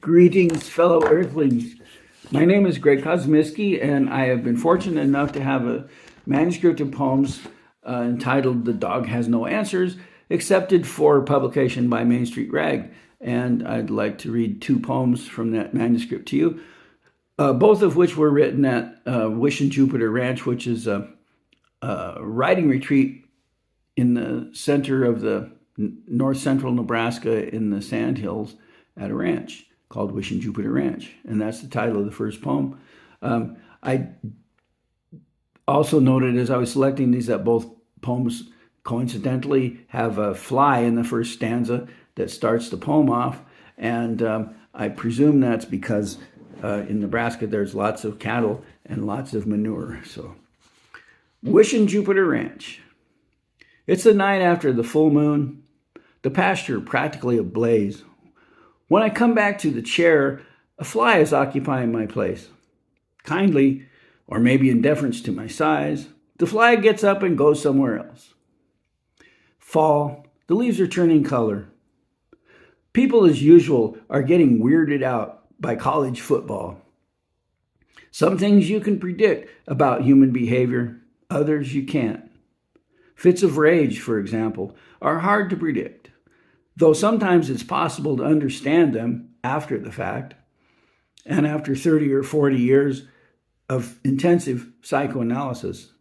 Greetings, fellow Earthlings. My name is Greg Kosmicki, and I have been fortunate enough to have a manuscript of poems entitled The Dog Has No Answers, accepted for publication by Main Street Rag. And I'd like to read two poems from that manuscript to you, both of which were written at Wishin' Jupiter Ranch, which is a riding retreat in the center of the north central Nebraska in the Sandhills at a ranch called Wishin' Jupiter Ranch. And that's the title of the first poem. I also noted as I was selecting these that both poems coincidentally have a fly in the first stanza that starts the poem off. And I presume that's because in Nebraska there's lots of cattle and lots of manure. So, Wishin' Jupiter Ranch. It's the night after the full moon, the pasture practically ablaze. When I come back to the chair, a fly is occupying my place. Kindly, or maybe in deference to my size, the fly gets up and goes somewhere else. Fall, the leaves are turning color. People, as usual, are getting weirded out by college football. Some things you can predict about human behavior, others you can't. Fits of rage, for example, are hard to predict, though sometimes it's possible to understand them after the fact, and after 30 or 40 years of intensive psychoanalysis.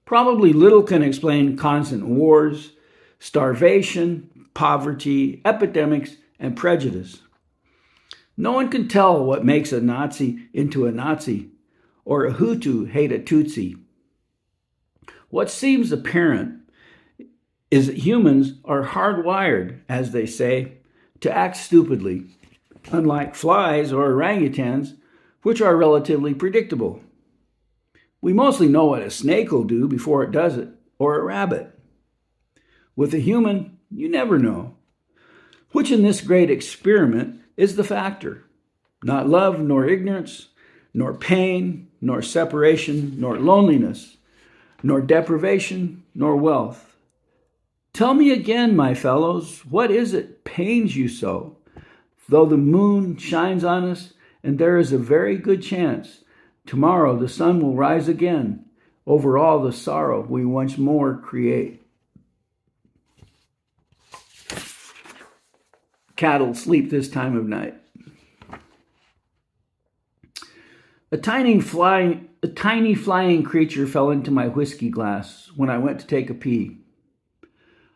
Probably little can explain constant wars, starvation, poverty, epidemics, and prejudice. No one can tell what makes a Nazi into a Nazi, or a Hutu hate a Tutsi. What seems apparent is that humans are hardwired, as they say, to act stupidly, unlike flies or orangutans, which are relatively predictable. We mostly know what a snake will do before it does it, or a rabbit. With a human, you never know. Which in this great experiment is the factor? Not love, nor ignorance, nor pain, nor separation, nor loneliness, nor deprivation, nor wealth. Tell me again, my fellows, what is it pains you so? Though the moon shines on us, and there is a very good chance tomorrow the sun will rise again over all the sorrow we once more create. Cattle sleep this time of night. A tiny flying creature fell into my whiskey glass when I went to take a pee.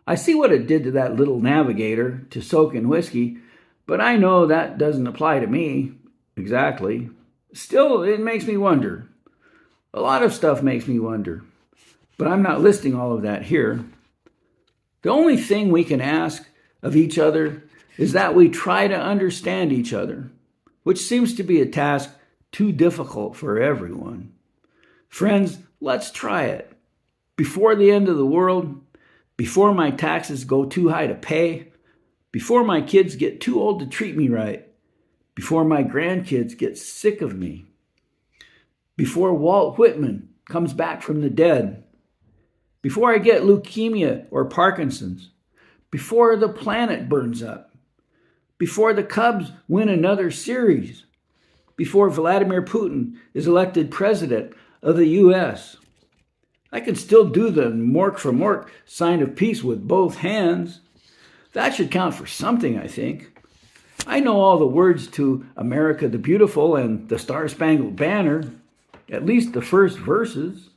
I see what it did to that little navigator to soak in whiskey, but I know that doesn't apply to me exactly. Still, it makes me wonder. A lot of stuff makes me wonder, but I'm not listing all of that here. The only thing we can ask of each other is that we try to understand each other, which seems to be a task too difficult for everyone. Friends, let's try it. Before the end of the world, before my taxes go too high to pay, before my kids get too old to treat me right, before my grandkids get sick of me, before Walt Whitman comes back from the dead, before I get leukemia or Parkinson's, before the planet burns up, before the Cubs win another series, before Vladimir Putin is elected president of the U.S., I can still do the mork for mork sign of peace with both hands. That should count for something, I think. I know all the words to America the Beautiful and the Star-Spangled Banner, at least the first verses.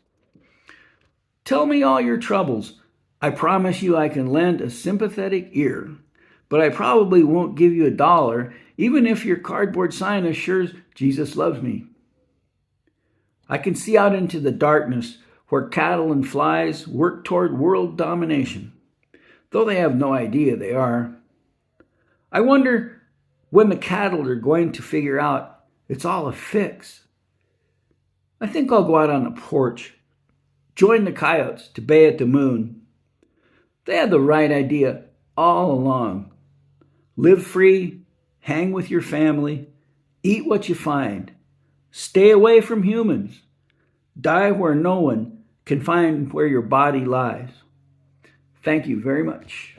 Tell me all your troubles. I promise you I can lend a sympathetic ear, but I probably won't give you $1, even if your cardboard sign assures Jesus loves me. I can see out into the darkness where cattle and flies work toward world domination, though they have no idea they are. I wonder when the cattle are going to figure out it's all a fix. I think I'll go out on the porch, join the coyotes to bay at the moon. They had the right idea all along. Live free, hang with your family, eat what you find, stay away from humans, die where no one can find where your body lies. Thank you very much.